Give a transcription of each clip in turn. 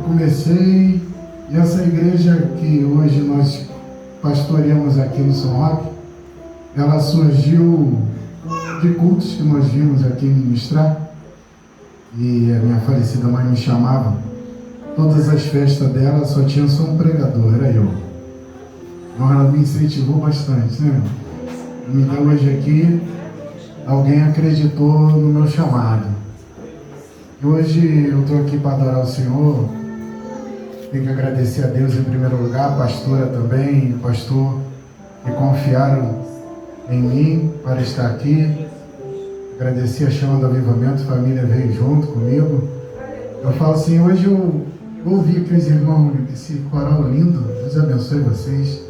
comecei, e essa igreja que hoje nós pastoreamos aqui no São Roque, ela surgiu de cultos que nós vimos aqui ministrar, e a minha falecida mãe me chamava. Todas as festas dela só tinha só um pregador, era eu. Então ela me incentivou bastante, né? Então hoje aqui, alguém acreditou no meu chamado. E hoje eu estou aqui para adorar o Senhor. Tenho que agradecer a Deus em primeiro lugar, a pastora também, o pastor, que confiaram em mim para estar aqui. Agradecer a chama do avivamento, a família veio junto comigo. Eu falo assim, hoje eu ouvi aqueles irmãos, esse coral lindo, Deus abençoe vocês.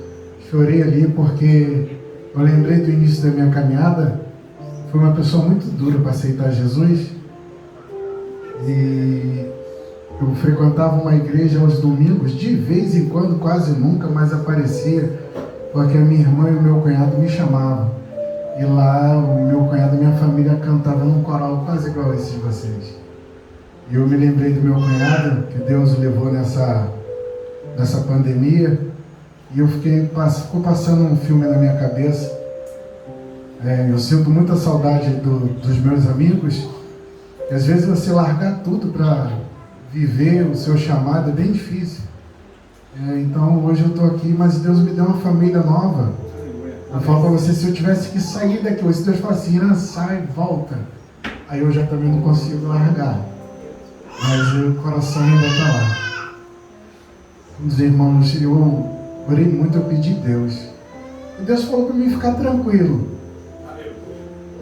Chorei ali porque eu lembrei do início da minha caminhada. Fui uma pessoa muito dura para aceitar Jesus. E eu frequentava uma igreja aos domingos, de vez em quando, quase nunca, mas aparecia, porque a minha irmã e o meu cunhado me chamavam. E lá o meu cunhado e minha família cantava num coral quase igual a esse de vocês. E eu me lembrei do meu cunhado, que Deus o levou nessa pandemia, e eu ficou passando um filme na minha cabeça. Eu sinto muita saudade dos meus amigos, e às vezes você largar tudo para viver o seu chamado é bem difícil. Então hoje eu estou aqui, mas Deus me deu uma família nova. Eu falo para você, se eu tivesse que sair daqui, ou se Deus fala assim, Irã, sai, volta, aí eu já também não consigo largar. Mas o coração ainda está lá. Um dos irmãos, eu orei muito, eu pedi a Deus. E Deus falou para mim ficar tranquilo.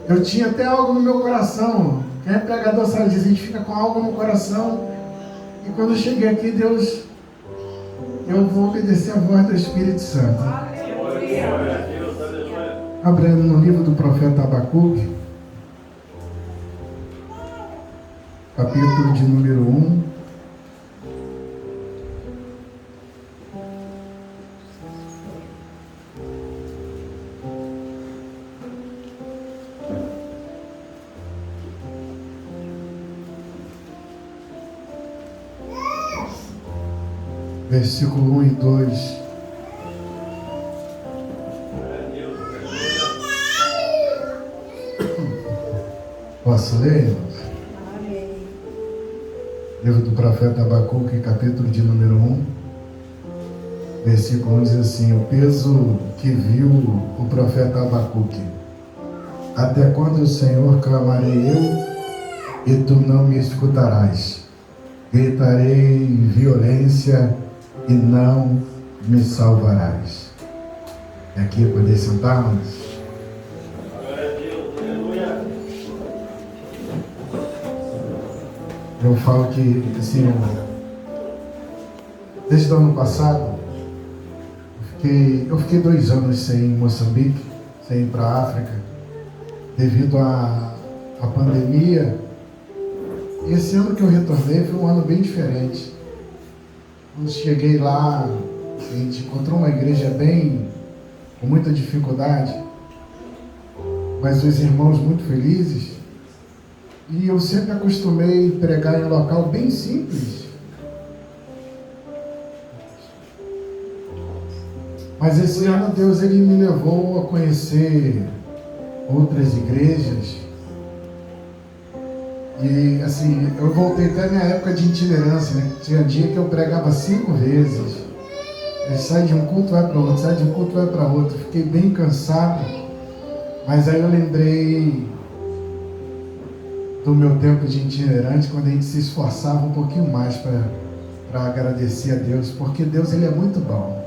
Eu tinha até algo no meu coração. Quem é pregador sabe disso, a gente fica com algo no coração. E quando eu cheguei aqui, Deus, eu vou obedecer a voz do Espírito Santo. Abrindo no livro do profeta Abacuque, capítulo de número 1. Versículo 1 e 2. Posso ler, irmãos? Amém. Livro do profeta Abacuque, capítulo de número 1, versículo 1 diz assim: o peso que viu o profeta Abacuque. Até quando, Senhor, clamarei eu, e tu não me escutarás? Gritarei violência e não me salvarás. É aqui poder sentarmos? Eu falo que, assim, desde o ano passado, eu fiquei 2 anos sem ir em Moçambique, sem ir para a África, devido à pandemia. E esse ano que eu retornei foi um ano bem diferente. Quando cheguei lá, a gente encontrou uma igreja com muita dificuldade, mas os irmãos muito felizes. E eu sempre acostumei a pregar em um local bem simples. Mas esse ano Deus ele me levou a conhecer outras igrejas. E assim, eu voltei até a minha época de itinerância, né? Tinha dia que eu pregava 5 vezes. Eu saí de um culto, vai para outro, sai de um culto, vai para outro. Fiquei bem cansado. Mas aí eu lembrei do meu tempo de itinerante, quando a gente se esforçava um pouquinho mais para agradecer a Deus, porque Deus ele é muito bom.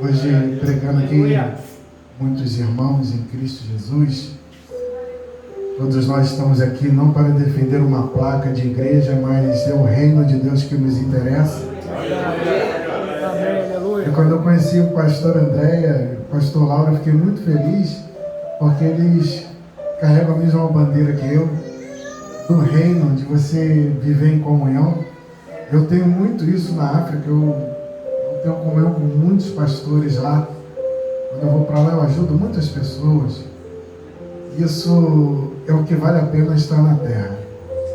Hoje, pregando aqui, muitos irmãos em Cristo Jesus, todos nós estamos aqui não para defender uma placa de igreja, mas é o reino de Deus que nos interessa. E quando eu conheci o pastor Andréia, o pastor Laura, eu fiquei muito feliz, porque eles carregam a mesma bandeira que eu, do reino, de você viver em comunhão. Eu tenho muito isso na África, eu tenho comunhão com muitos pastores lá. Quando eu vou para lá, eu ajudo muitas pessoas. Isso é o que vale a pena estar na terra.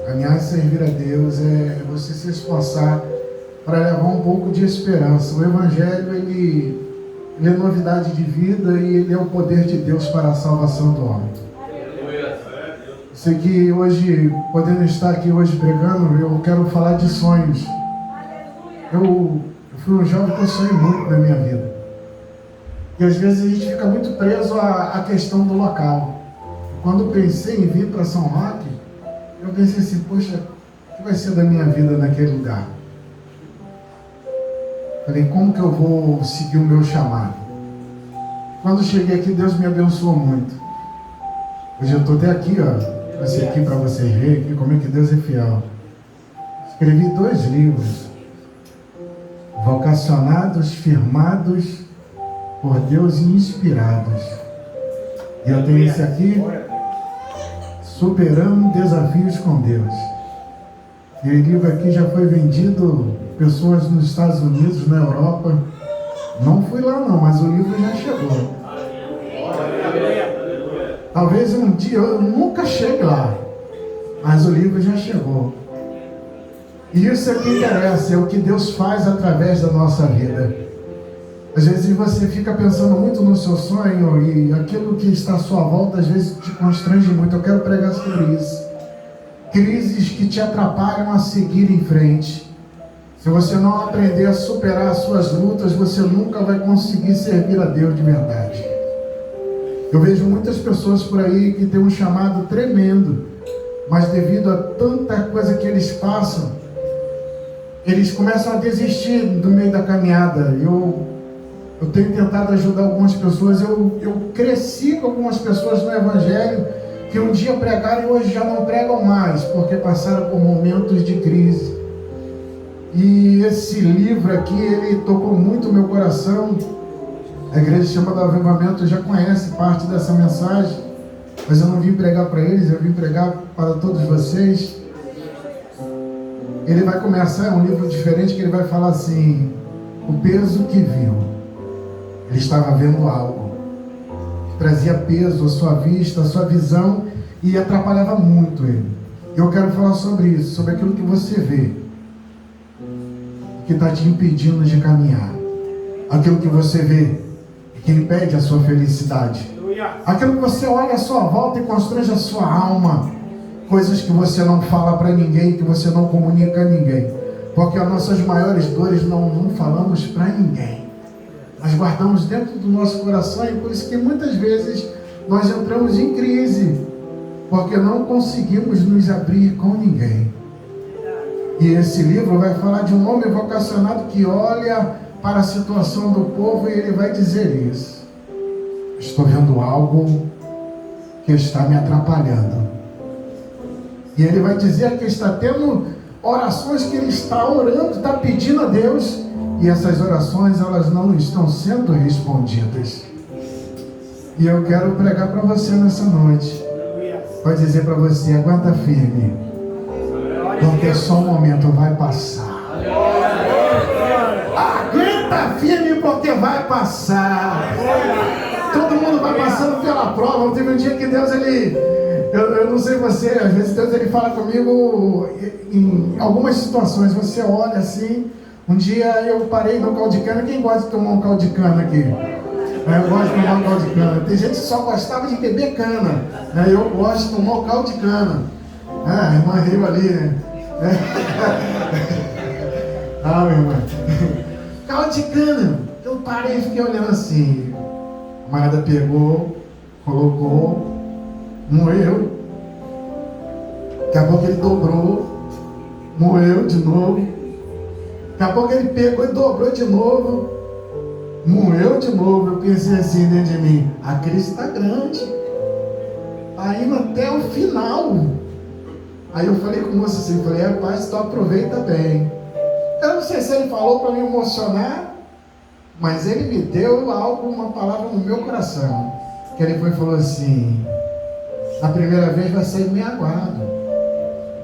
Caminhar e servir a Deus é você se esforçar para levar um pouco de esperança. O Evangelho, ele é novidade de vida e ele é o poder de Deus para a salvação do homem. Sei que hoje, podendo estar aqui hoje pregando, eu quero falar de sonhos. Eu fui um jovem que eu sonhei muito na minha vida. E às vezes a gente fica muito preso à questão do local. Quando eu pensei em vir para São Roque, eu pensei assim, poxa, o que vai ser da minha vida naquele lugar? Falei, como que eu vou seguir o meu chamado? Quando cheguei aqui, Deus me abençoou muito. Hoje eu estou até aqui, ó. Esse aqui para vocês verem aqui como é que Deus é fiel. Escrevi 2 livros. Vocacionados, firmados por Deus e inspirados. E eu tenho esse aqui, Superando Desafios com Deus. E o livro aqui já foi vendido, pessoas nos Estados Unidos, na Europa. Não fui lá não, mas o livro já chegou. Talvez um dia eu nunca chegue lá, mas o livro já chegou. E isso é o que interessa, é o que Deus faz através da nossa vida. Às vezes você fica pensando muito no seu sonho e aquilo que está à sua volta às vezes te constrange muito. Eu quero pregar sobre isso. Crises que te atrapalham a seguir em frente. Se você não aprender a superar as suas lutas, você nunca vai conseguir servir a Deus de verdade. Eu vejo muitas pessoas por aí que têm um chamado tremendo, mas devido a tanta coisa que eles passam, eles começam a desistir no meio da caminhada. Eu tenho tentado ajudar algumas pessoas. Eu cresci com algumas pessoas no Evangelho que um dia pregaram e hoje já não pregam mais, porque passaram por momentos de crise. E esse livro aqui, ele tocou muito o meu coração. A igreja chama do Avivamento já conhece parte dessa mensagem, mas eu não vim pregar para eles, eu vim pregar para todos vocês. Ele vai começar, é um livro diferente, que ele vai falar assim: o peso que viu. Ele estava vendo algo que trazia peso à sua vista, à sua visão, e atrapalhava muito ele. Eu quero falar sobre isso, sobre aquilo que você vê, que está te impedindo de caminhar. Aquilo que você vê que impede a sua felicidade. Aquilo que você olha à sua volta e constrange a sua alma. Coisas que você não fala para ninguém, que você não comunica a ninguém. Porque as nossas maiores dores não falamos para ninguém. Nós guardamos dentro do nosso coração, e por isso que muitas vezes nós entramos em crise, porque não conseguimos nos abrir com ninguém. E esse livro vai falar de um homem vocacionado que olha para a situação do povo e ele vai dizer isso: estou vendo algo que está me atrapalhando. E ele vai dizer que está tendo orações que ele está orando, está pedindo a Deus, e essas orações elas não estão sendo respondidas. E eu quero pregar para você nessa noite. Vai dizer para você: aguenta firme, porque é só um momento, vai passar. Aguenta firme, porque vai passar. Todo mundo vai passando pela prova. Teve um dia que Deus, eu não sei você, às vezes Deus ele fala comigo em algumas situações. Você olha assim. Um dia eu parei no caldo de cana. Quem gosta de tomar um caldo de cana aqui? Eu gosto de tomar um caldo de cana. Tem gente que só gostava de beber cana. Eu gosto de tomar o caldo de cana. A irmã riu ali, né? Ah, minha irmã. Caldo de cana. Eu parei e fiquei olhando assim. A Marada pegou, colocou, moeu. Daqui a pouco ele dobrou, moeu de novo. Daqui a pouco ele pegou e dobrou de novo, moeu de novo. Eu pensei assim dentro de mim: a crise está grande, está indo até o final. Aí eu falei com o moço assim, falei: rapaz, tu aproveita bem. Eu não sei se ele falou para me emocionar, mas ele me deu algo, uma palavra no meu coração. Que ele foi e falou assim: na primeira vez vai sair meio aguado,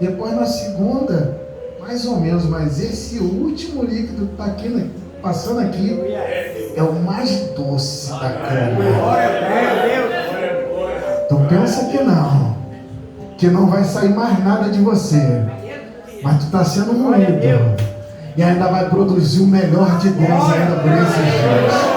depois na segunda mais ou menos, mas esse último líquido que está aqui, passando aqui, é o mais doce da cana. Tu pensa que não vai sair mais nada de você, mas tu está sendo moído. e ainda vai produzir o melhor de Deus ainda por esses dias.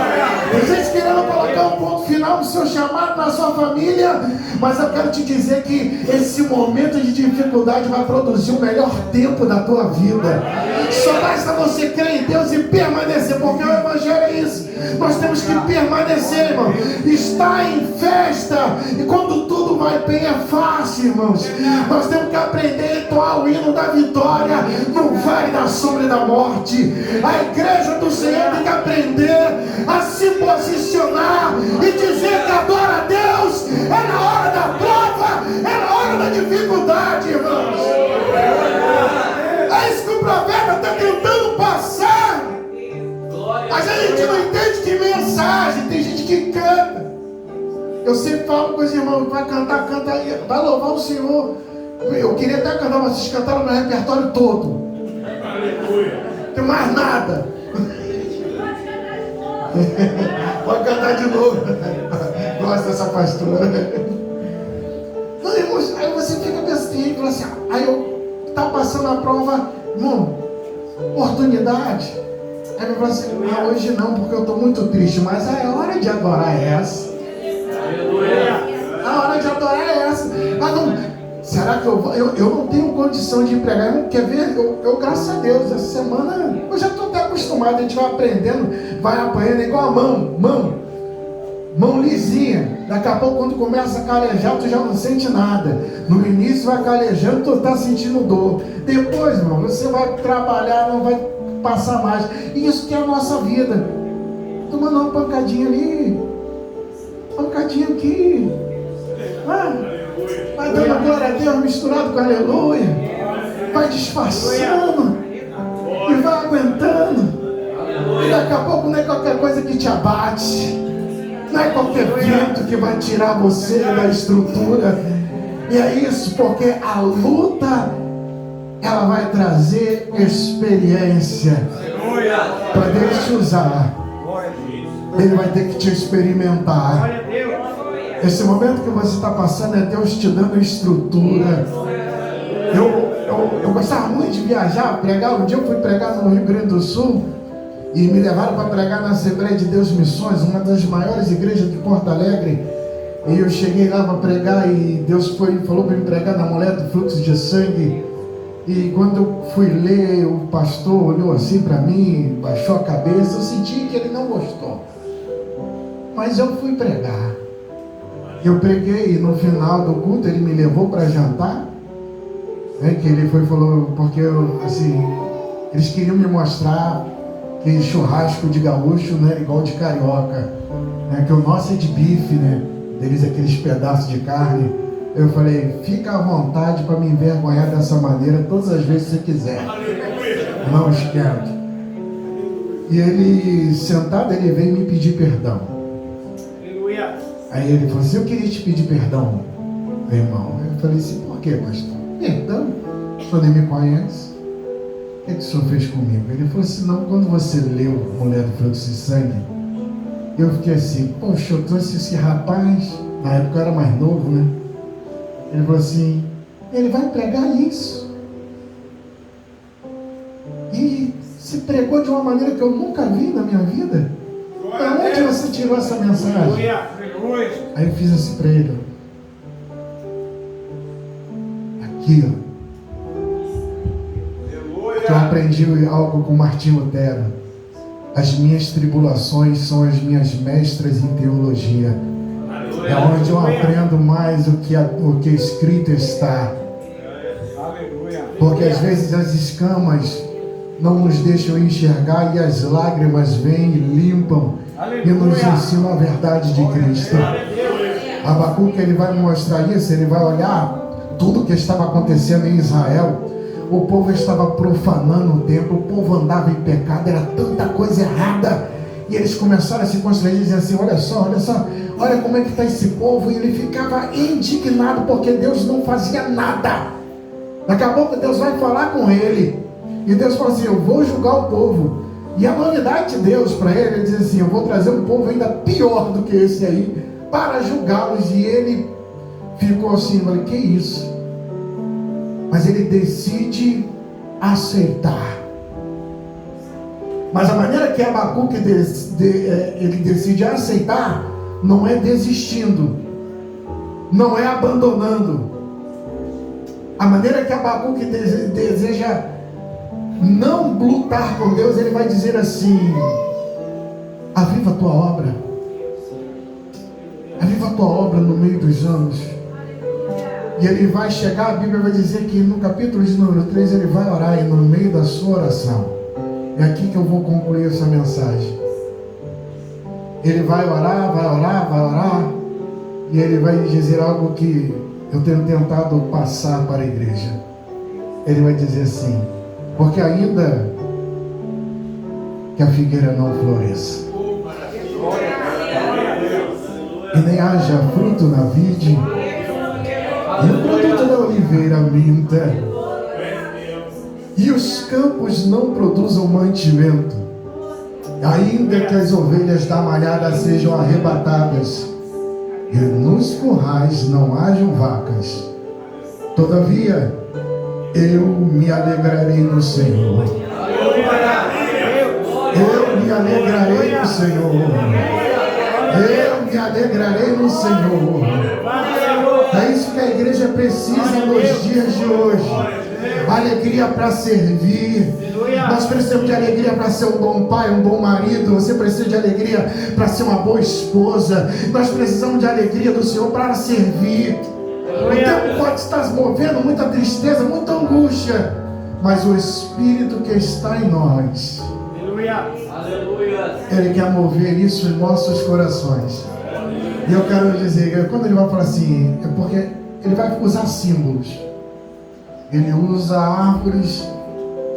Tem gente querendo colocar um ponto final no seu chamado, na sua família, mas eu quero te dizer que esse momento de dificuldade vai produzir o melhor tempo da tua vida. Só basta você crer em Deus e permanecer, porque o Evangelho é isso. Nós temos que permanecer, irmão. Está em festa, e quando tudo vai bem é fácil, irmãos. Nós temos que aprender a entoar o hino da vitória no vale da sombra e da morte. A igreja do Senhor tem que aprender a se posicionar e dizer que adora a Deus. É na hora da prova, é na hora da dificuldade, irmãos. É isso que o profeta está tentando passar. Mas a gente não entende que mensagem. Tem gente que canta. Eu sempre falo com os irmãos: vai cantar, canta aí, vai louvar o Senhor. Eu queria até cantar, mas vocês cantaram meu repertório todo. Não tem mais nada. Pode cantar de novo. Gosto dessa pastora. Não, irmãos, aí você fica pensando e fala assim: aí eu tá passando a prova, irmão, oportunidade. Aí eu falo assim: hoje não, porque eu estou muito triste. Mas a hora de adorar é essa. A hora de adorar é essa. Mas não, será que eu não tenho condição de pregar? Quer ver? Eu graças a Deus, essa semana eu já estou até acostumado. A gente vai aprendendo, vai apanhando, é igual a mão lisinha. Daqui a pouco, quando começa a calejar, tu já não sente nada. No início vai calejando, tu está sentindo dor. Depois, irmão, você vai trabalhar, não vai passar mais. E isso que é a nossa vida. Tomando uma pancadinha ali, pancadinha aqui, vai dando glória a Deus misturado com aleluia, vai disfarçando e vai aguentando. E daqui a pouco não é qualquer coisa que te abate, não é qualquer vento que vai tirar você da estrutura. E é isso, porque a luta, ela vai trazer experiência para Deus te usar. Ele vai ter que te experimentar. Esse momento que você está passando é Deus te dando estrutura. Eu gostava muito de viajar, pregar. Um dia eu fui pregar no Rio Grande do Sul e me levaram para pregar na Assembleia de Deus Missões, uma das maiores igrejas de Porto Alegre. E eu cheguei lá para pregar e Deus falou para me pregar na mulher do fluxo de sangue. E quando eu fui ler, o pastor olhou assim para mim, baixou a cabeça. Eu senti que ele não gostou, mas eu fui pregar. Eu preguei e no final do culto ele me levou para jantar, né, que ele falou, porque eles queriam me mostrar que churrasco de gaúcho não é igual de carioca, né, que o nosso é de bife, né, deles aqueles pedaços de carne. Eu falei: fica à vontade para me envergonhar dessa maneira todas as vezes que você quiser, não esquenta. E ele, sentado, ele veio me pedir perdão. Aí ele falou assim: eu queria te pedir perdão, meu irmão. Eu falei assim: por que, pastor? Perdão? O senhor nem me conhece. O que o senhor fez comigo? Ele falou assim: não, quando você leu Mulher do Fluxo de Sangue, eu fiquei assim: poxa, eu trouxe esse rapaz. Na época eu era mais novo, né? Ele falou assim: ele vai pregar isso. E se pregou de uma maneira que eu nunca vi na minha vida. Da onde você tirou essa mensagem? Aí eu fiz assim para ele: aqui, ó, eu aprendi algo com Martinho Lutero. As minhas tribulações são as minhas mestras em teologia. É onde eu aprendo mais o que escrito está. Porque às vezes as escamas não nos deixam enxergar e as lágrimas vêm e limpam e nos ensinam a verdade de Cristo. Abacuque, ele vai mostrar isso. Ele vai olhar tudo o que estava acontecendo em Israel. O povo estava profanando o templo, o povo andava em pecado, era tanta coisa errada. E eles começaram a se constranger e dizer assim: olha só, olha como é que está esse povo. E ele ficava indignado porque Deus não fazia nada. Daqui a pouco Deus vai falar com ele e Deus fala assim: eu vou julgar o povo. E a novidade de Deus para ele diz assim: eu vou trazer um povo ainda pior do que esse aí para julgá-los. E ele ficou assim, falei: que isso? Mas ele decide aceitar. Mas a maneira que Abacuque ele decide aceitar não é desistindo, não é abandonando. A maneira que Abacuque deseja não lutar com Deus, ele vai dizer assim: aviva a tua obra, aviva a tua obra no meio dos anos. E ele vai chegar, a Bíblia vai dizer que no capítulo de número 3 ele vai orar, e no meio da sua oração, é aqui que eu vou concluir essa mensagem. Ele vai orar, e ele vai dizer algo que eu tenho tentado passar para a igreja. Ele vai dizer assim: porque ainda que a figueira não floresça, e nem haja fruto na vide, e o produto da oliveira minta, e os campos não produzam mantimento, ainda que as ovelhas da malhada sejam arrebatadas, e nos currais não hajam vacas, todavia eu me alegrarei no Senhor. Eu me alegrarei no Senhor. Eu me alegrarei no Senhor. É isso que a igreja precisa nos dias de hoje. Alegria para servir. Nós precisamos de alegria para ser um bom pai, um bom marido. Você precisa de alegria para ser uma boa esposa. Nós precisamos de alegria do Senhor para servir. O tempo pode estar movendo muita tristeza, muita angústia, mas o Espírito que está em nós, Ele quer mover isso em nossos corações. E eu quero dizer, quando ele vai falar assim, é porque ele vai usar símbolos. Ele usa árvores,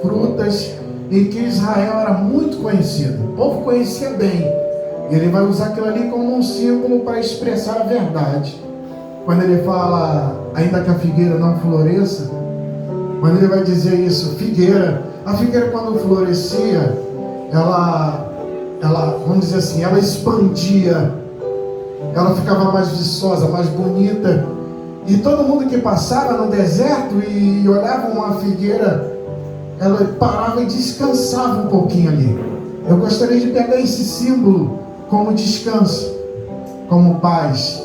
frutas, em que Israel era muito conhecido. O povo conhecia bem. E ele vai usar aquilo ali como um símbolo para expressar a verdade. Quando ele fala, ainda que a figueira não floresça, quando ele vai dizer isso, figueira, a figueira quando florescia, ela, vamos dizer assim, ela expandia, ela ficava mais viçosa, mais bonita, e todo mundo que passava no deserto e olhava uma figueira, ela parava e descansava um pouquinho ali. Eu gostaria de pegar esse símbolo como descanso, como paz.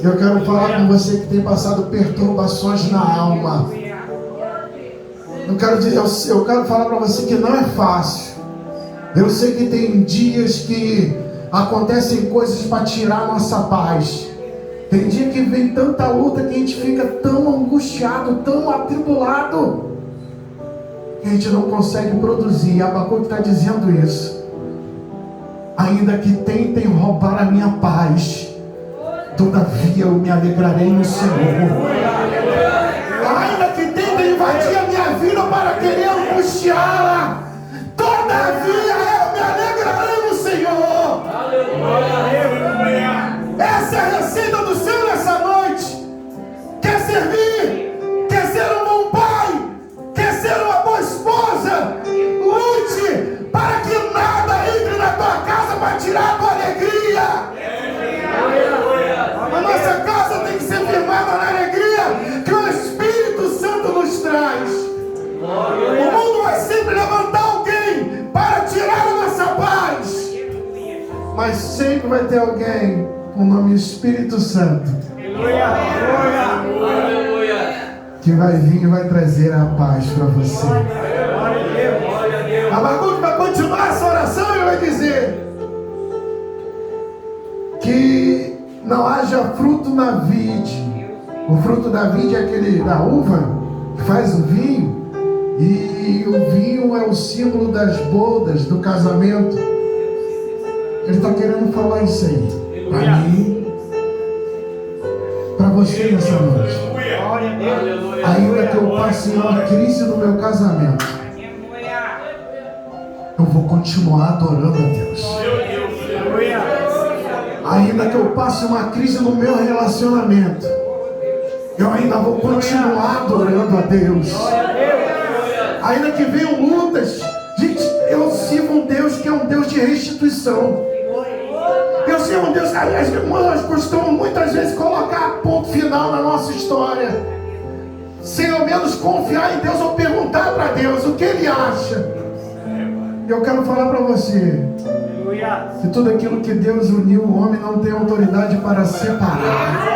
Eu quero falar com você que tem passado perturbações na alma. Eu quero falar para você que não é fácil. Eu sei que tem dias que acontecem coisas para tirar a nossa paz. Tem dia que vem tanta luta que a gente fica tão angustiado, tão atribulado, que a gente não consegue produzir. Abacuque está dizendo isso. Ainda que tentem roubar a minha paz, todavia eu me alegrarei no Senhor. Ainda que tentem invadir a minha vida para querer angustiá-la, todavia eu me alegrarei no Senhor. Essa é a receita do céu nessa noite. Quer servir? Quer ser um bom pai? Quer ser uma boa esposa? Lute para que nada entre na tua casa para tirar a tua alegria. A nossa casa tem que ser firmada na alegria que o Espírito Santo nos traz. O mundo vai sempre levantar alguém para tirar a nossa paz, mas sempre vai ter alguém com o nome Espírito Santo que vai vir e vai trazer a paz para você. Abacuque vai continuar essa oração e vai dizer que não haja fruto na vide. O fruto da vide é aquele da uva que faz o vinho, e o vinho é o símbolo das bodas, do casamento. Ele está querendo falar isso aí para mim, para você nessa noite. Ainda que eu passe uma crise no meu casamento, eu vou continuar adorando a Deus. Ainda que eu passe uma crise no meu relacionamento, eu ainda vou continuar adorando a Deus. Ainda que venham lutas, gente, eu sirvo um Deus que é um Deus de restituição. Eu sirvo um Deus que nós costumamos muitas vezes colocar ponto final na nossa história, sem ao menos confiar em Deus ou perguntar para Deus o que Ele acha. eu quero falar para você que tudo aquilo que Deus uniu, o homem não tem autoridade para separar.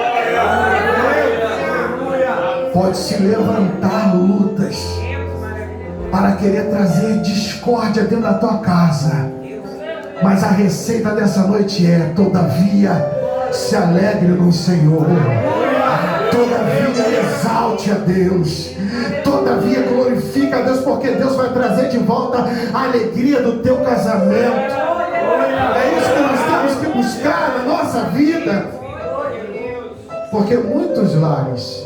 Pode se levantar lutas para querer trazer discórdia dentro da tua casa, mas a receita dessa noite é: todavia se alegre no Senhor, todavia exalte a Deus, todavia glorifica a Deus, porque Deus vai trazer de volta a alegria do teu casamento. É isso que nós temos que buscar na nossa vida, porque muitos lares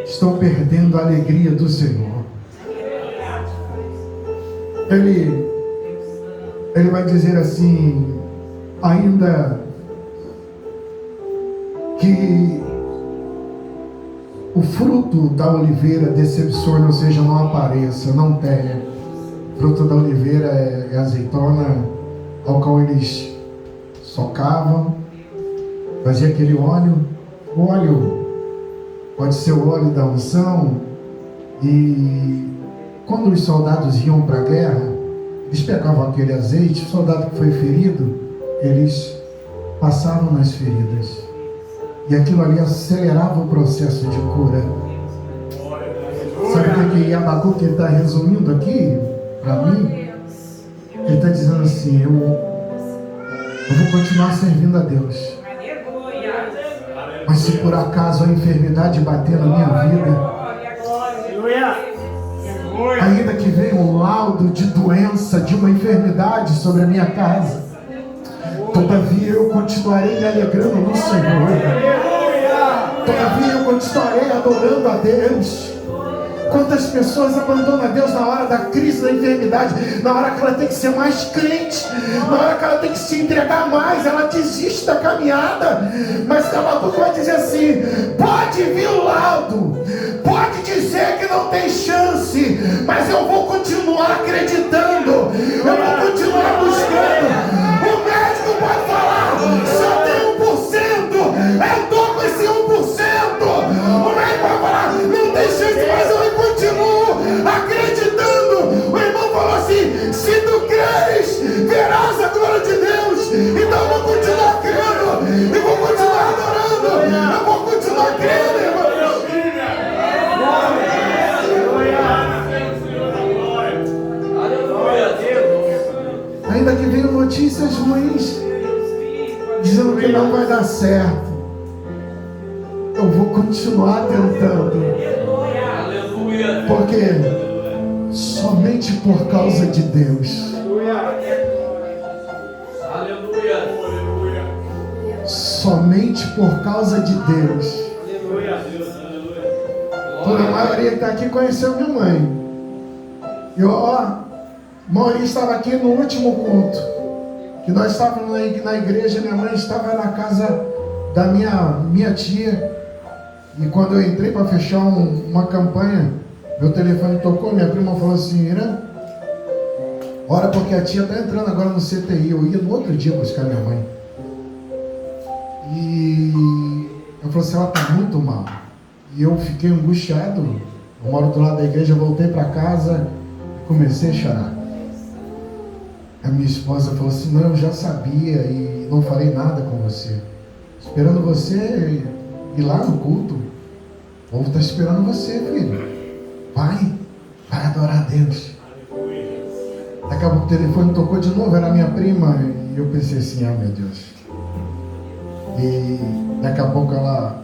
estão perdendo a alegria do Senhor. Ele vai dizer assim: ainda que o fruto da oliveira decepcione, ou seja, não apareça, não tenha. O fruto da oliveira é azeitona, ao qual eles socavam, fazia aquele óleo. O óleo pode ser o óleo da unção, e quando os soldados iam para a guerra, eles pegavam aquele azeite, o soldado que foi ferido, eles passavam nas feridas, e aquilo ali acelerava o processo de cura. Sabe o que Abacuque está resumindo aqui para mim? Ele está dizendo assim: eu vou continuar servindo a Deus, mas se por acaso a enfermidade bater na minha vida, ainda que venha um laudo de doença, de uma enfermidade sobre a minha casa, todavia eu continuarei me alegrando no Senhor, todavia eu continuarei adorando a Deus. Quantas pessoas abandonam a Deus na hora da crise, da enfermidade, na hora que ela tem que ser mais crente, na hora que ela tem que se entregar mais, ela desiste da caminhada. Mas Abacuque vai dizer assim: pode vir o laudo, pode dizer que não tem chance, mas eu vou continuar acreditando, eu vou continuar buscando. O médico pode falar: só tem 1%, eu estou com esse 1%. O médico vai falar: não tem chance, mas eu continuo acreditando. O irmão falou assim: se tu creres, verás a glória de Deus. Então eu vou continuar crendo, eu vou continuar adorando, eu vou continuar crendo, irmão. Ainda que venham notícias ruins dizendo que não vai dar certo, eu vou continuar tentando, porque somente por causa de Deus, somente por causa de Deus. Toda a maioria que está aqui conheceu minha mãe. A maioria estava aqui no último culto, que nós estávamos na igreja. Minha mãe estava na casa da minha tia, e quando eu entrei para fechar uma campanha, meu telefone tocou. Minha prima falou assim: Irã, ora, porque a tia está entrando agora no CTI. Eu ia no outro dia buscar minha mãe, e eu falei assim: ela está muito mal. E eu fiquei angustiado. Eu moro do lado da igreja, eu voltei para casa e comecei a chorar. A minha esposa falou assim: não, eu já sabia e não falei nada com você, esperando você ir lá no culto. O povo está esperando você, filho. Vai adorar a Deus. Daqui a pouco o telefone tocou de novo, era minha prima, e eu pensei assim: ah, meu Deus. E daqui a pouco ela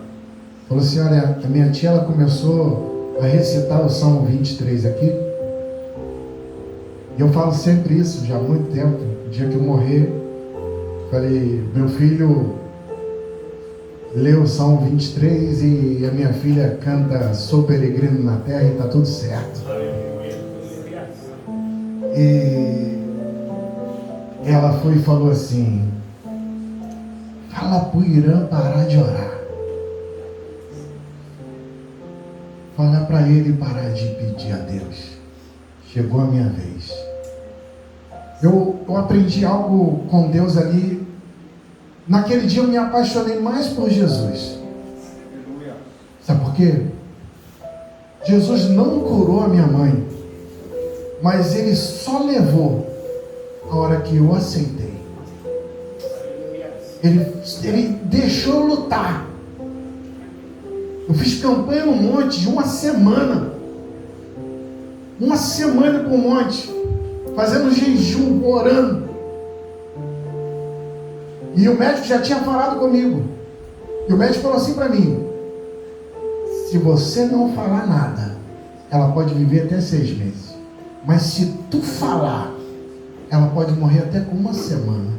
falou assim: olha, a minha tia, ela começou a recitar o Salmo 23 aqui. E eu falo sempre isso, já há muito tempo. O dia que eu morrer, falei: meu filho lê o Salmo 23 e a minha filha canta Sou Peregrino na Terra, e está tudo certo. E ela foi e falou assim: fala para o Irã parar de orar, fala para ele parar de pedir a Deus. Chegou a minha vez. Eu aprendi algo com Deus ali. Naquele dia eu me apaixonei mais por Jesus. Sabe por quê? Jesus não curou a minha mãe, mas Ele só levou a hora que eu aceitei. Ele deixou eu lutar. Eu fiz campanha no monte de uma semana. Uma semana com o monte. Fazendo jejum, orando. E o médico já tinha falado comigo. E o médico falou assim para mim: se você não falar nada, ela pode viver até 6 meses. Mas se tu falar, ela pode morrer até com uma semana.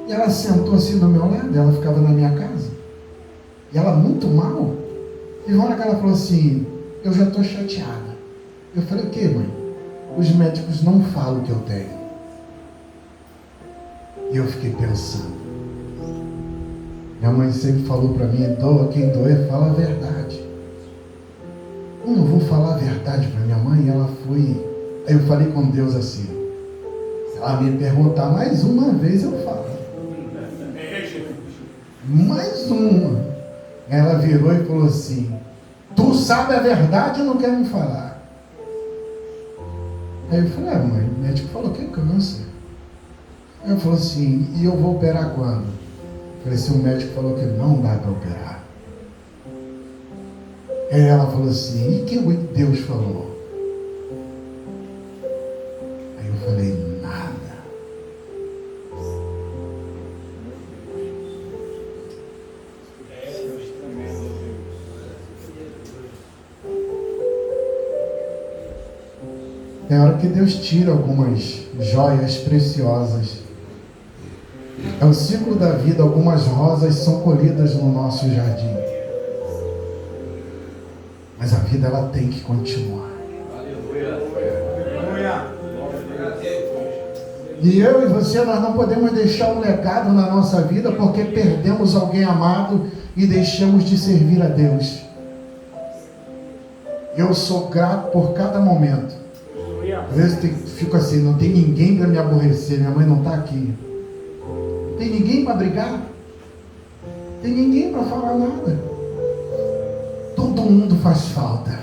E ela sentou assim do meu lado, ela ficava na minha casa. E ela muito mal. E uma hora que ela falou assim: eu já estou chateada. Eu falei: o que, mãe? Os médicos não falam o que eu tenho. E eu fiquei pensando. Minha mãe sempre falou para mim: doa quem doer, fala a verdade. Eu não vou falar a verdade para minha mãe. Ela foi. Aí eu falei com Deus assim: se ela me perguntar mais uma vez, eu falo. Mais uma. Ela virou e falou assim: tu sabe a verdade e não quer me falar. Aí eu falei: mãe, o médico falou que é câncer. Aí eu falei assim: e eu vou operar quando? Eu falei assim: o médico falou que não dá para operar. Aí ela falou assim: e que Deus falou? Aí eu falei: nada. É hora que Deus tira algumas joias preciosas. É o ciclo da vida. Algumas rosas são colhidas no nosso jardim. Mas a vida, ela tem que continuar. E eu e você, nós não podemos deixar um legado na nossa vida porque perdemos alguém amado e deixamos de servir a Deus. Eu sou grato por cada momento. Às vezes fico assim: não tem ninguém para me aborrecer, minha mãe não está aqui. Não tem ninguém para brigar. Não tem ninguém para falar nada. Todo mundo faz falta.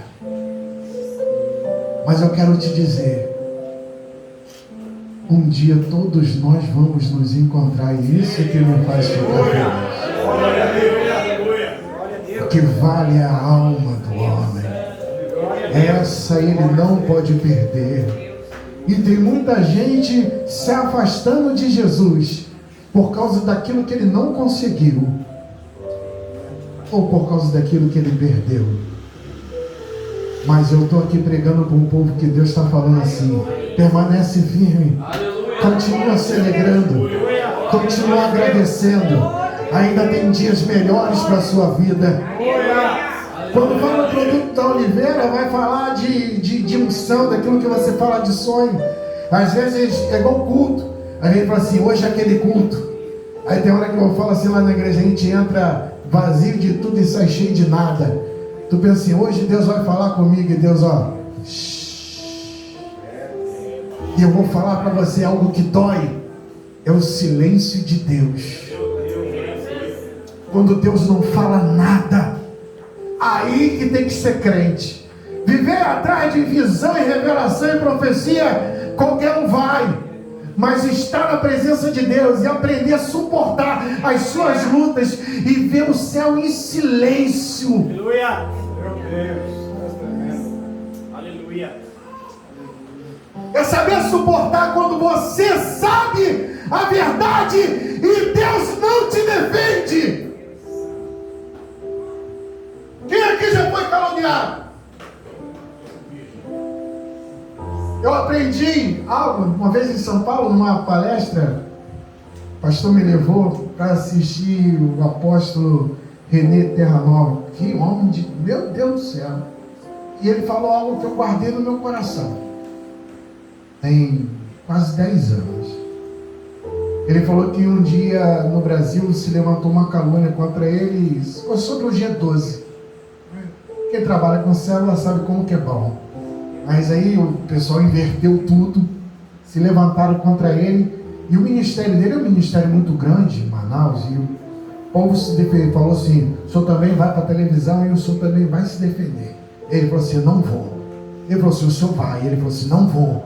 Mas eu quero te dizer, um dia todos nós vamos nos encontrar, e isso que me faz ficar feliz. O que vale a alma do homem, essa ele não pode perder. E tem muita gente se afastando de Jesus por causa daquilo que ele não conseguiu, ou por causa daquilo que ele perdeu. Mas eu estou aqui pregando para um povo que Deus está falando assim: permanece firme, continua se alegrando, continua agradecendo. Ainda tem dias melhores para a sua vida. Quando fala do produto da Oliveira, vai falar de unção, daquilo que você fala de sonho. Às vezes é igual culto. A gente fala assim: hoje é aquele culto. Aí tem hora que eu falo assim lá na igreja, a gente entra vazio de tudo e sai cheio de nada. Tu pensa assim: hoje Deus vai falar comigo. E Deus, ó, shh. E eu vou falar para você algo que dói. É o silêncio de Deus. Quando Deus não fala nada, aí que tem que ser crente. Viver atrás de visão e revelação e profecia, qualquer um vai. Mas estar na presença de Deus e aprender a suportar as suas lutas e ver o céu em silêncio. Aleluia. Meu Deus. Aleluia. É saber suportar quando você sabe a verdade e Deus não te defende. Quem aqui já foi caluniado? Eu aprendi algo uma vez em São Paulo, numa palestra. O pastor me levou para assistir o apóstolo René Terra Nova. Que homem de... meu Deus do céu. E ele falou algo que eu guardei no meu coração. Tem quase 10 anos. Ele falou que um dia no Brasil se levantou uma calúnia contra ele sobre o G12. Quem trabalha com célula sabe como que é bom. Mas aí o pessoal inverteu tudo, se levantaram contra ele, e o ministério dele é um ministério muito grande em Manaus, e o povo se defendeu, falou assim: o senhor também vai para a televisão e o senhor também vai se defender. Ele falou assim: não vou. Ele falou assim: o senhor vai. Ele falou assim: não vou.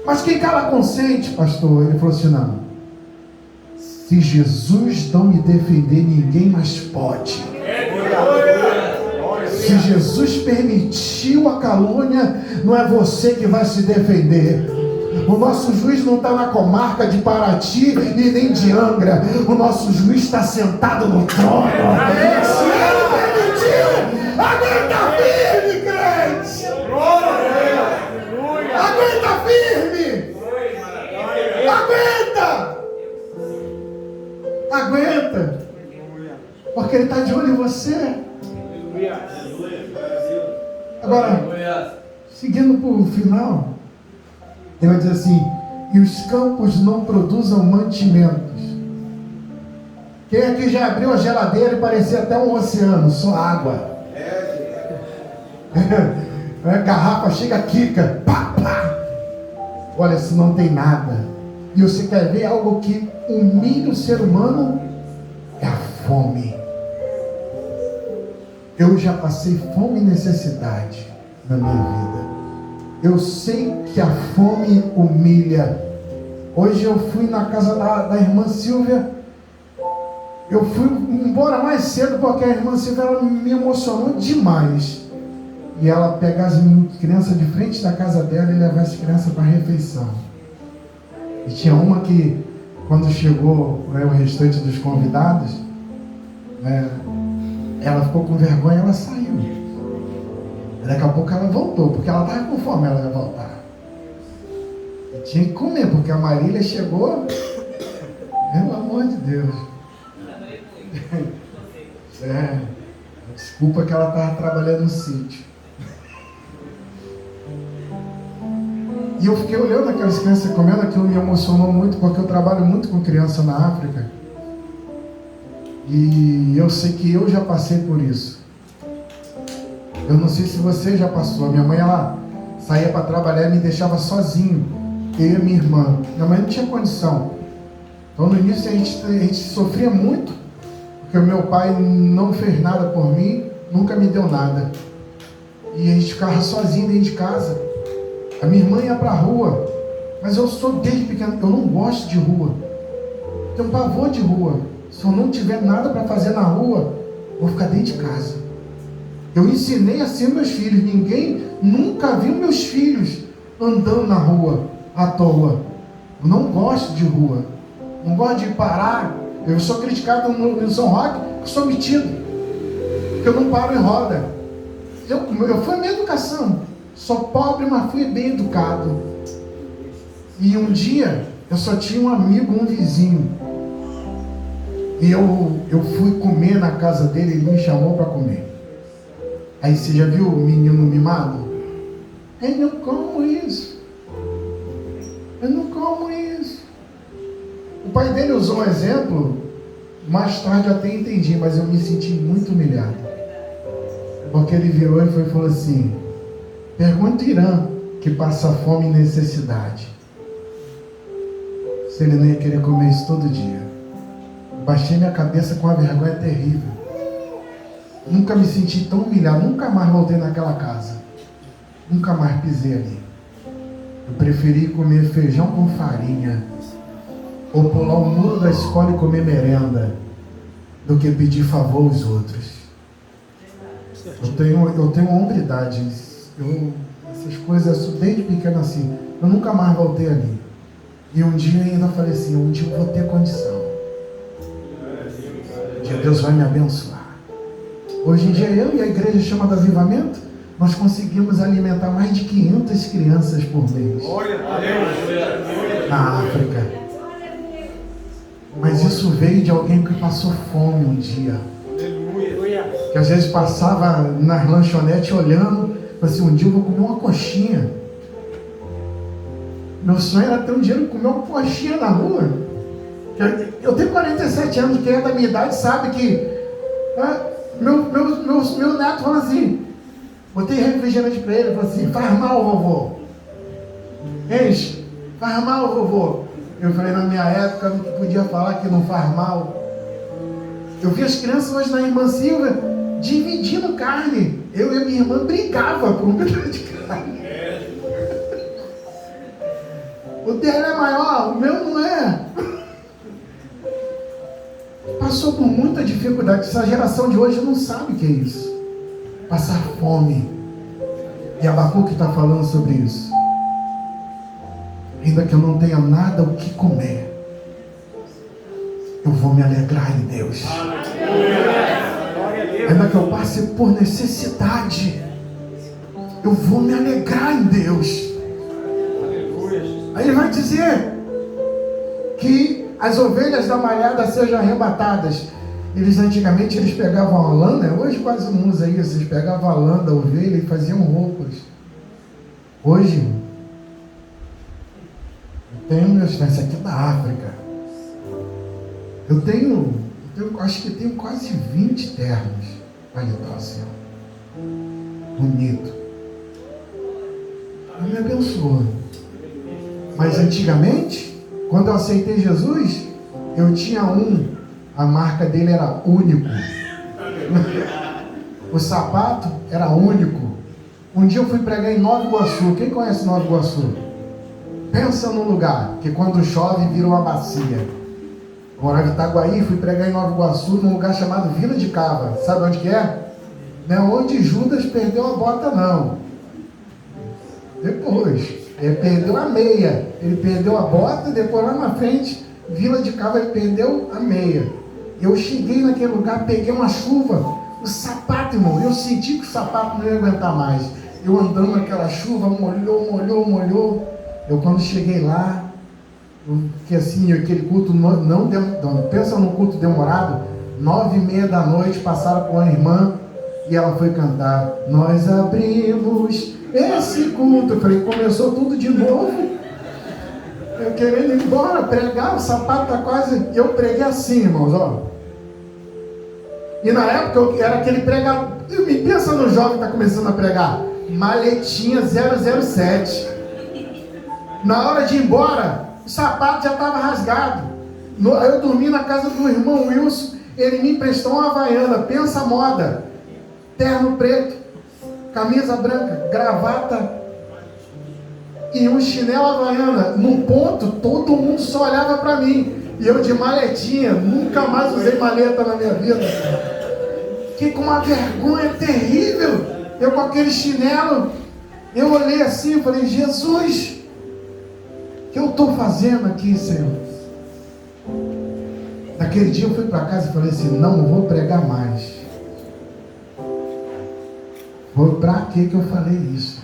Mas quem cala consente, pastor? Ele falou assim, não. Se Jesus não me defender, ninguém mais pode. Se Jesus permitiu a calúnia, não é você que vai se defender. O nosso juiz não está na comarca de Paraty e nem de Angra. O nosso juiz está sentado no trono. Se ele permitiu, aguenta firme, crente. Aguenta firme. Aguenta. Porque ele está de olho em você. Agora, seguindo para o final, ele vai dizer assim: e os campos não produzam mantimentos. Quem aqui já abriu a geladeira e parecia até um oceano, só água. A garrafa chega, quica, pá, pá. Olha, se não tem nada. E você quer ver algo que humilha o ser humano? É a fome. Eu já passei fome e necessidade na minha vida. Eu sei que a fome humilha. Hoje eu fui na casa da irmã Silvia. Eu fui embora mais cedo porque a irmã Silvia ela me emocionou demais. E ela pegar as crianças de frente da casa dela e levar as crianças para a refeição. E tinha uma que, quando chegou, né, o restante dos convidados, né, ela ficou com vergonha e ela saiu. Daqui a pouco ela voltou, porque ela estava com fome, ela ia voltar. E tinha que comer, porque a Marília chegou, pelo amor de Deus. Desculpa que ela estava trabalhando no sítio. E eu fiquei olhando aquelas crianças comendo, aquilo me emocionou muito, porque eu trabalho muito com criança na África. E eu sei que eu já passei por isso. Eu não sei se você já passou. A minha mãe, ela saía para trabalhar e me deixava sozinho, eu e a minha irmã. Minha mãe não tinha condição. Então no início a gente sofria muito, porque o meu pai não fez nada por mim, nunca me deu nada. E a gente ficava sozinho dentro de casa. A minha irmã ia para a rua, mas eu sou desde pequeno, eu não gosto de rua. Tenho pavor de rua. Se eu não tiver nada para fazer na rua, vou ficar dentro de casa. Eu ensinei assim meus filhos. Ninguém nunca viu meus filhos andando na rua à toa. Eu não gosto de rua. Não gosto de parar. Eu sou criticado no São Roque porque sou metido. Porque eu não paro em roda. Foi a minha educação. Sou pobre, mas fui bem educado. E um dia eu só tinha um amigo, um vizinho. E eu fui comer na casa dele, ele me chamou para comer. Aí você já viu o menino mimado? Eu não como isso. Eu não como isso. O pai dele usou um exemplo, mais tarde eu até entendi, mas eu me senti muito humilhado. Porque ele virou e falou assim: pergunta o Irã, que passa fome e necessidade, se ele não ia querer comer isso todo dia. Baixei minha cabeça com uma vergonha terrível. Nunca me senti tão humilhado, nunca mais voltei naquela casa. Nunca mais pisei ali. Eu preferi comer feijão com farinha, ou pular o muro da escola e comer merenda, do que pedir favor aos outros. Eu tenho hombridade. Essas coisas, desde pequeno assim, eu nunca mais voltei ali. E um dia eu ainda falei assim: um dia eu vou ter condição. Um dia Deus vai me abençoar. Hoje em dia eu e a igreja chama de Avivamento, nós conseguimos alimentar mais de 500 crianças por mês na África. Mas isso veio de alguém que passou fome um dia, que às vezes passava nas lanchonetes olhando, assim: um dia eu vou comer uma coxinha. Meu sonho era ter um dinheiro e comer uma coxinha na rua. Eu tenho 47 anos, quem é da minha idade sabe que meu neto fala assim, botei refrigerante para ele, falou assim: faz mal, vovô. Enche, faz mal, vovô. Eu falei, na minha época não podia falar que não faz mal. Eu vi as crianças hoje na irmã Silvia dividindo carne. Eu e a minha irmã brigava por um pedaço de carne. O dele é maior, o meu não é. Passou por muita dificuldade. Essa geração de hoje não sabe o que é isso. Passar fome. E Abacuque está falando sobre isso. Ainda que eu não tenha nada o que comer, eu vou me alegrar em Deus. Ainda que eu passe por necessidade, eu vou me alegrar em Deus. Aí ele vai dizer que as ovelhas da malhada sejam arrebatadas. Antigamente eles pegavam a lã, né? Hoje quase não usa isso. Eles pegavam a lã da ovelha e faziam roupas. Hoje, eu tenho meus, esse aqui da África. Eu acho que tenho quase 20 ternos. Olha assim, ó. Bonito. Ele me abençoa. Mas antigamente, quando eu aceitei Jesus, eu tinha a marca dele era único. O sapato era único. Um dia eu fui pregar em Nova Iguaçu. Quem conhece Nova Iguaçu? Pensa num lugar que quando chove vira uma bacia. Morava em Itaguaí, fui pregar em Nova Iguaçu, num lugar chamado Vila de Cava. Sabe onde que é? Não é onde Judas perdeu a bota, não. Depois, ele perdeu a meia. Ele perdeu a bota, depois lá na frente, Vila de Cava, ele perdeu a meia. Eu cheguei naquele lugar, peguei uma chuva, o sapato, irmão, eu senti que o sapato não ia aguentar mais. Eu andando naquela chuva, molhou. Eu quando cheguei lá, que assim, aquele culto não pensa num culto demorado, 9:30 da noite, passaram por uma irmã e ela foi cantar, nós abrimos esse culto. Eu falei, começou tudo de novo. Eu querendo ir embora, pregar, o sapato tá quase... Eu preguei assim, irmãos, ó. E na época eu era aquele pregador. Me pensa no jovem que está começando a pregar. Maletinha 007. Na hora de ir embora, o sapato já estava rasgado. Eu dormi na casa do irmão Wilson. Ele me emprestou uma havaiana. Pensa a moda. Terno preto, camisa branca, gravata e um chinelo havaiana. No ponto, todo mundo só olhava para mim. E eu de maletinha. Nunca mais usei maleta na minha vida. Fiquei com uma vergonha terrível. Eu com aquele chinelo. Eu olhei assim e falei, Jesus, o que eu estou fazendo aqui, Senhor? Naquele dia eu fui para casa e falei assim, não vou pregar mais. Para que eu falei isso?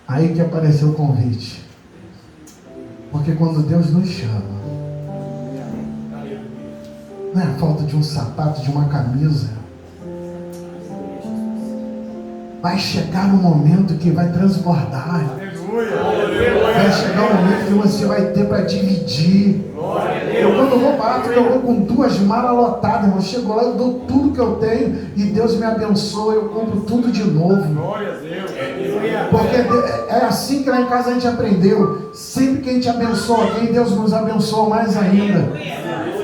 Aí que apareceu o convite. Porque quando Deus nos chama, não é a falta de um sapato, de uma camisa. Vai chegar um momento que vai transbordar. Vai chegar um momento que você vai ter para dividir. Eu quando vou para a África, eu vou com 2 malas lotadas, irmão. Eu chego lá, eu dou tudo que eu tenho e Deus me abençoa, eu compro tudo de novo. Porque é assim que lá em casa a gente aprendeu. Sempre que a gente abençoa alguém, Deus nos abençoa mais ainda.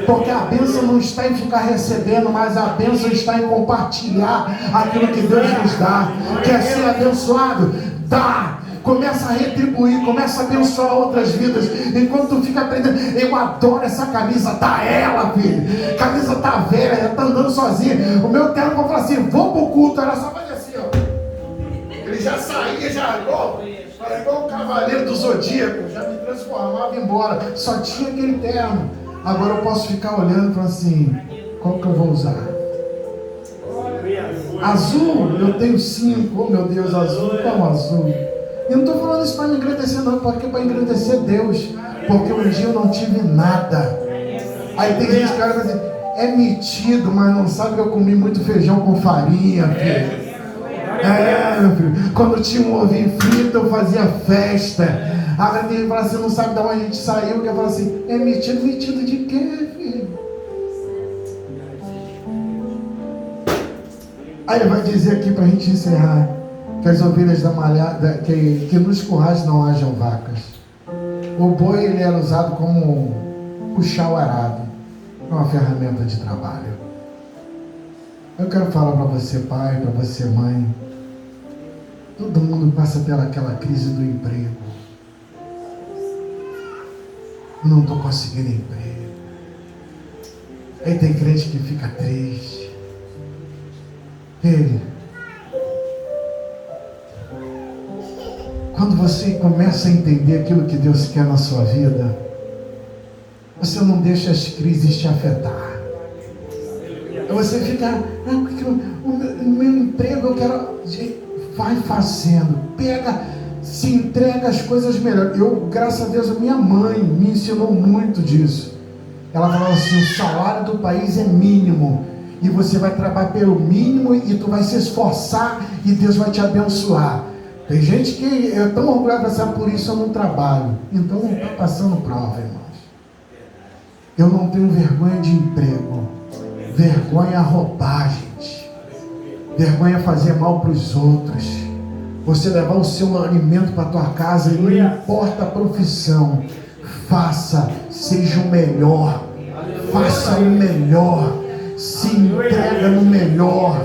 Porque a bênção não está em ficar recebendo, mas a bênção está em compartilhar aquilo que Deus nos dá. Quer ser abençoado? Dá! Começa a retribuir, começa a abençoar outras vidas. Enquanto tu fica aprendendo, eu adoro essa camisa, dá ela, filho. Camisa tá velha, já tá andando sozinha. O meu terno falou assim, vou pro culto, era só fazer assim, ó. Ele já saía, já igual o cavaleiro do Zodíaco, já me transformava e embora. Só tinha aquele terno. Agora eu posso ficar olhando e falar assim, qual que eu vou usar? Azul, eu tenho 5, oh meu Deus, azul, qual azul? Eu não estou falando isso para me engrandecer não, porque para engrandecer Deus, porque um dia eu não tive nada. Aí tem gente que olha e fala assim, é metido, mas não sabe que eu comi muito feijão com farinha, filho. Meu filho, quando tinha um ovinho frito eu fazia festa. Agora tem gente que fala assim, não sabe de onde a gente saiu, que eu falo assim, é metido de quê, filho? Aí ele vai dizer aqui para a gente encerrar, que as ovelhas da malhada, que nos currais não hajam vacas. O boi ele era usado como puxar o arado, uma ferramenta de trabalho. Eu quero falar para você, pai, para você, mãe. Todo mundo passa pelaquela crise do emprego. Eu não estou conseguindo emprego. Aí tem crente que fica triste. Ele, quando você começa a entender aquilo que Deus quer na sua vida, você não deixa as crises te afetar. Você fica, o meu emprego eu quero. Vai fazendo, pega, se entrega as coisas melhores. Graças a Deus, a minha mãe me ensinou muito disso. Ela falava assim: o salário do país é mínimo, e você vai trabalhar pelo mínimo, e tu vai se esforçar, e Deus vai te abençoar. Tem gente que é tão orgulhosa, sabe, por isso eu não trabalho. Então não está passando prova, irmãos. Eu não tenho vergonha de emprego. Vergonha a roubar, gente. Vergonha a fazer mal para os outros. Você levar o seu alimento para a tua casa, e não importa a profissão. Faça, seja o melhor. Faça o melhor. Se entrega no melhor.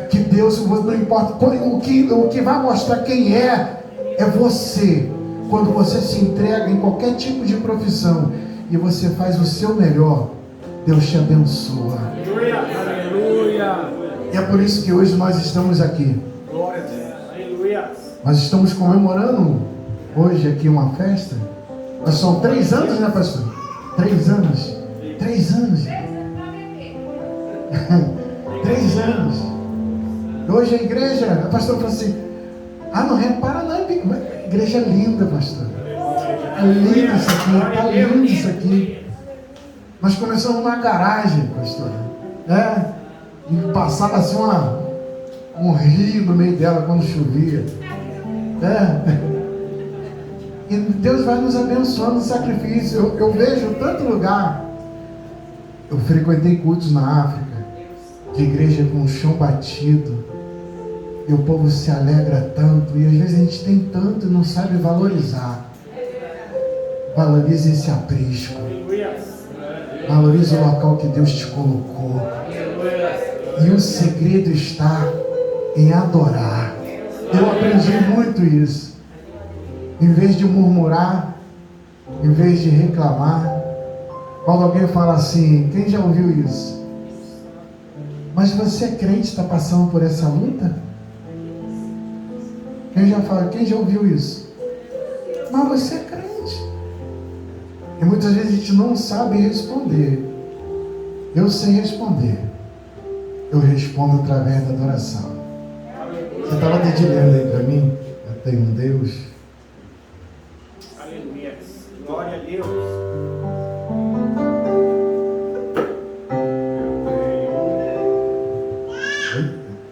Que Deus, não importa, o que vai mostrar quem é você. Quando você se entrega em qualquer tipo de profissão e você faz o seu melhor, Deus te abençoa. Aleluia. E é por isso que hoje nós estamos aqui. Glória a Deus. Aleluia. Nós estamos comemorando hoje aqui uma festa. Nós são 3 anos, né, pastor? 3 anos. 3 anos. 3 anos. Hoje a igreja, a pastora falou assim: não repara não, igreja é linda, pastor. É lindo isso aqui, está lindo isso aqui. Nós começamos numa garagem, pastor. E passava assim um rio no meio dela quando chovia. E Deus vai nos abençoando no sacrifício. Eu vejo tanto lugar. Eu frequentei cultos na África, de igreja com o chão batido, e o povo se alegra tanto, e às vezes a gente tem tanto e não sabe valorizar. Valorize esse aprisco. Valorize o local que Deus te colocou. E o segredo está em adorar. Eu aprendi muito isso. Em vez de murmurar, em vez de reclamar, quando alguém fala assim: quem já ouviu isso? Mas você é crente, está passando por essa luta? Quem já ouviu isso? Mas você é crente. E muitas vezes a gente não sabe responder. Eu sei responder. Eu respondo através da adoração. Você estava dedilhando aí para mim? Eu tenho um Deus. Aleluia. Glória a Deus.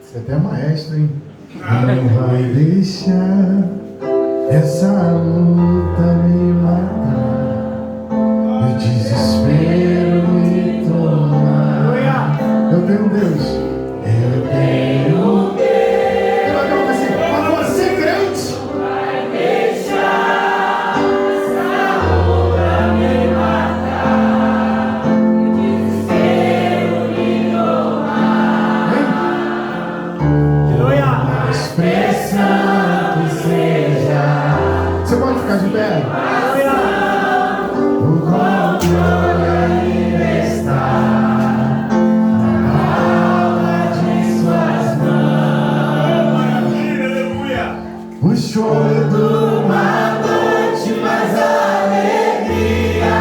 Você é até maestro, hein? Não vai deixar essa luta me matar, o desespero me tomar. Eu tenho Deus. Eu tenho Deus. Mas você é crente? Vai deixar essa luta me matar, o desespero me tomar. Aleluia. Expressão que seja. Você pode ficar de pé? O controle ainda está na palma de suas mãos. O choro de uma noite, mas a alegria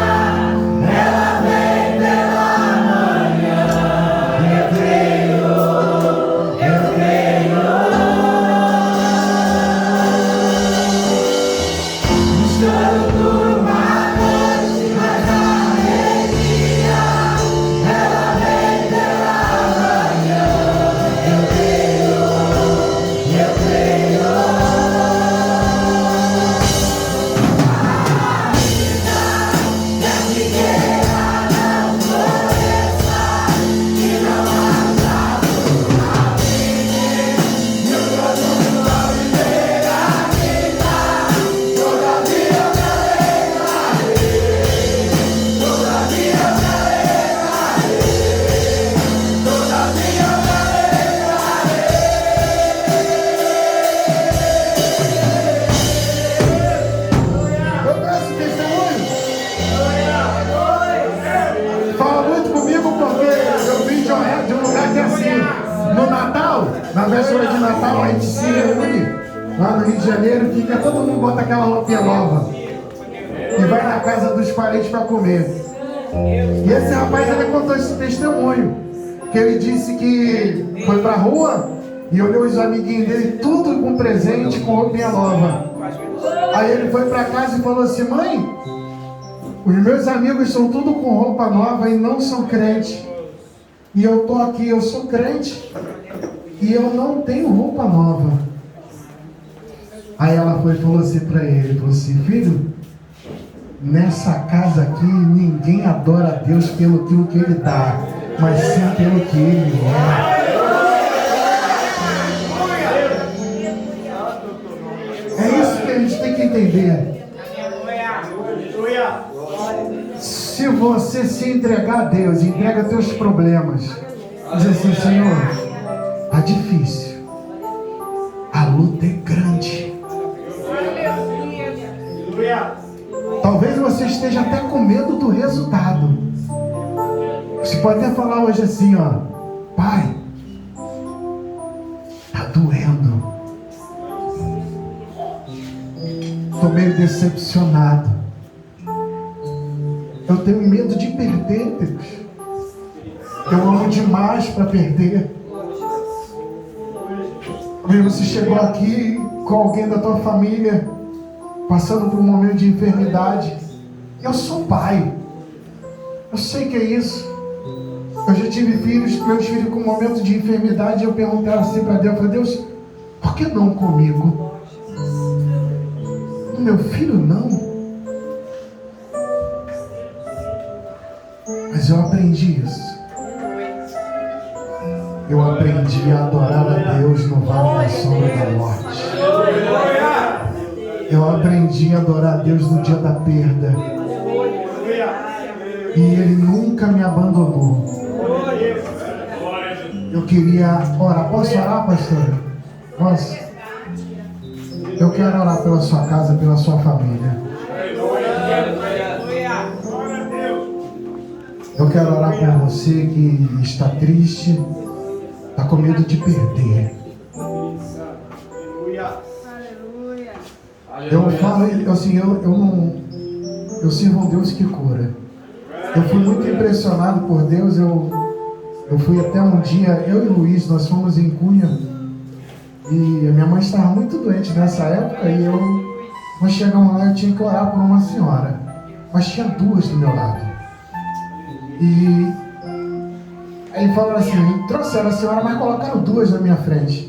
ela vem pela manhã. Eu creio. O choro de uma noite, mas a alegria No Natal, na véspera de Natal, a gente se reúne lá no Rio de Janeiro, fica todo mundo bota aquela roupinha nova e vai na casa dos parentes para comer. E esse rapaz, ele contou esse testemunho, que ele disse que foi pra rua e olhou os amiguinhos dele, tudo com presente, com roupinha nova. Aí ele foi pra casa e falou assim: mãe, os meus amigos são tudo com roupa nova e não são crentes. E eu tô aqui, eu sou crente e eu não tenho roupa nova. Aí ela foi e falou assim pra ele, falou assim: filho, nessa casa aqui ninguém adora a Deus pelo que ele dá, mas sim pelo que ele é. É isso que a gente tem que entender. Se você se entregar a Deus, entrega teus problemas, diz assim: Senhor, tá difícil, a luta é grande. Talvez você esteja até com medo do resultado. Você pode até falar hoje assim, ó: pai, tá doendo, tô meio decepcionado, eu tenho medo de perder, Deus. Eu amo demais para perder. Talvez você chegou aqui com alguém da tua família passando por um momento de enfermidade. Eu sou pai, eu sei que é isso. Eu já tive filhos, meus filhos com um momento de enfermidade, e eu perguntava assim para Deus, eu falei: Deus, por que não comigo? O meu filho não. Mas eu aprendi isso. Eu aprendi a adorar a Deus no vale da sombra da morte. Eu aprendi a adorar a Deus no dia da perda. E Ele nunca me abandonou. Eu queria orar. Posso orar, pastor? Posso? Eu quero orar pela sua casa, pela sua família. Eu quero orar por você que está triste, está com medo de perder. Eu falo assim, eu sirvo um Deus que cura. Eu fui muito impressionado por Deus. Eu fui até um dia, eu e o Luiz, nós fomos em Cunha, e a minha mãe estava muito doente nessa época, e nós chegamos lá, eu tinha que orar por uma senhora, mas tinha duas do meu lado. E aí falaram assim, trouxeram a senhora, mas colocaram duas na minha frente.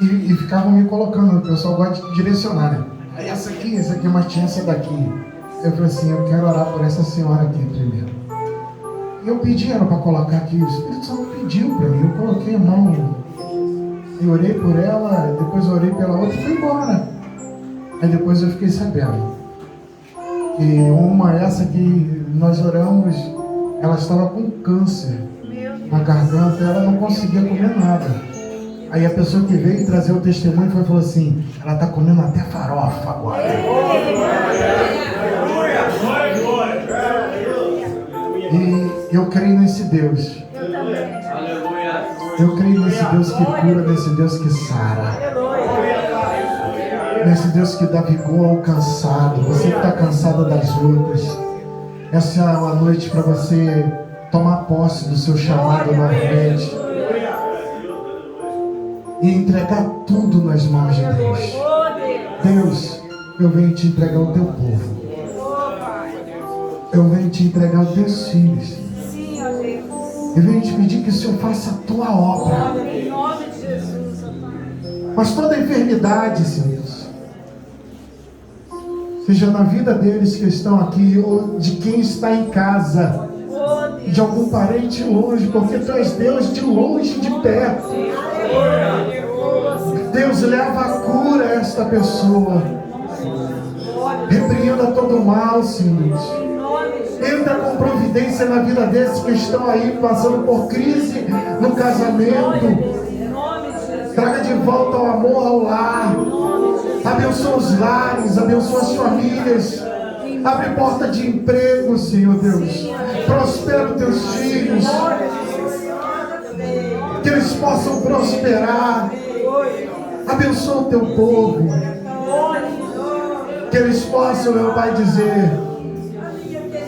E ficavam me colocando, o pessoal gosta de direcionar, né? Aí essa aqui, mas tinha essa daqui. Eu falei assim: eu quero orar por essa senhora aqui primeiro. E eu pedi ela para colocar aqui, o Espírito Santo pediu para mim, eu coloquei a mão, e orei por ela, depois eu orei pela outra e fui embora. Aí depois eu fiquei sabendo que essa que nós oramos, ela estava com câncer na garganta, ela não conseguia comer nada. Aí a pessoa que veio trazer o testemunho falou assim: ela está comendo até farofa agora. E eu creio nesse Deus. Eu creio nesse Deus que cura, nesse Deus que sara, nesse Deus que dá vigor ao cansado. Você que está cansado das lutas, essa é uma noite para você tomar posse do seu chamado novamente e entregar tudo nas mãos de Deus. Deus, eu venho te entregar o teu povo. Eu venho te entregar os teus filhos. Eu venho te pedir que o Senhor faça a tua obra. Mas toda enfermidade, Senhor, seja na vida deles que estão aqui, ou de quem está em casa, de algum parente longe, porque tu és Deus de longe e de perto. Deus, leva a cura a esta pessoa. Repreenda todo o mal, Senhor. Entra com providência na vida desses que estão aí passando por crise no casamento. Traga de volta o amor ao lar. Abençoa os lares, abençoa as famílias. Abre porta de emprego, Senhor Deus. Prospera os teus filhos. que eles possam prosperar. Abençoa o teu povo, que eles possam, meu Pai, dizer: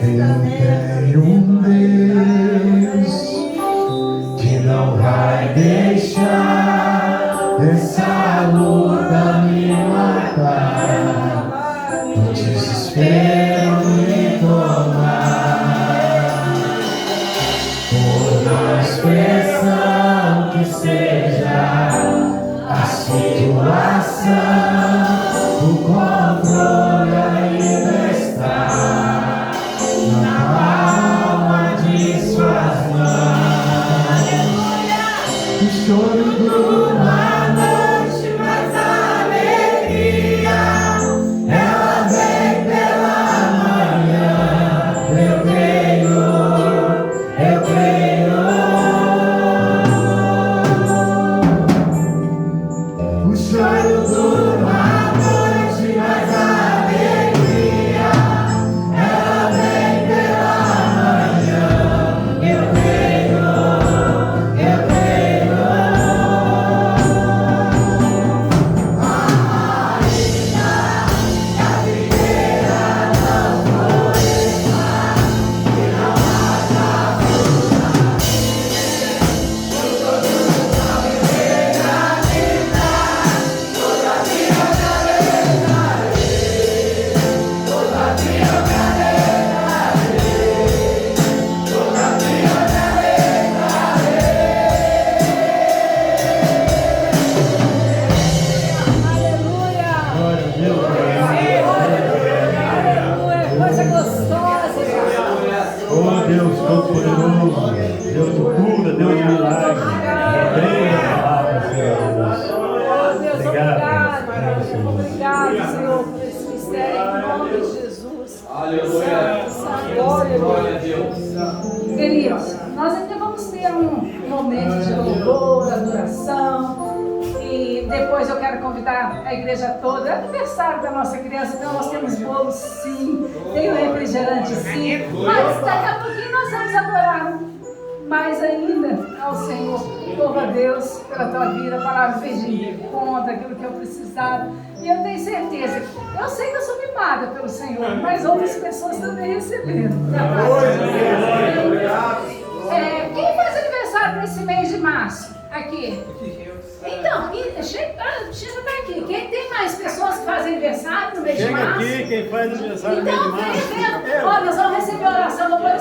eu tenho um Deus que não vai deixar essa luta me matar, o desespero me tomar, por mais pressão que seja a situação, o controle ainda está na palma de suas mãos. O choro dura a noite, mas a alegria ela vem pela manhã. Eu creio, eu creio. O choro dura a noite, mas a alegria ela vem pela manhã. Eu creio, eu creio. Ainda que a videira não floresça e não haja fruta, Coisa gostosa, Oh Deus Todo-Poderoso, Deus de cura, Deus de milagre. Creia na palavra, Senhor Deus. Deus, Obrigado. obrigado, Senhor, por esse mistério, em nome de Jesus. Aleluia. Glória a Deus. Queridos, nós ainda vamos ter um momento de louvor, adoração. E depois eu quero convidar a igreja toda. É aniversário da nossa criança, então nós temos bolo sim, tem o refrigerante sim. Mas daqui a pouquinho nós vamos adorar mais ainda ao Senhor. Louva a Deus pela tua vida. A palavra fez de conta aquilo que eu precisava. E eu tenho certeza, eu sei que eu sou mimada pelo Senhor, mas outras pessoas também receberam. Quem faz aniversário nesse mês de março? Aqui. Então, chega tá aqui. Quem tem mais pessoas que fazem aniversário no mês de Chega março? aqui, quem faz aniversário no mês de Então, março. olha, nós vamos receber oração, vou pôr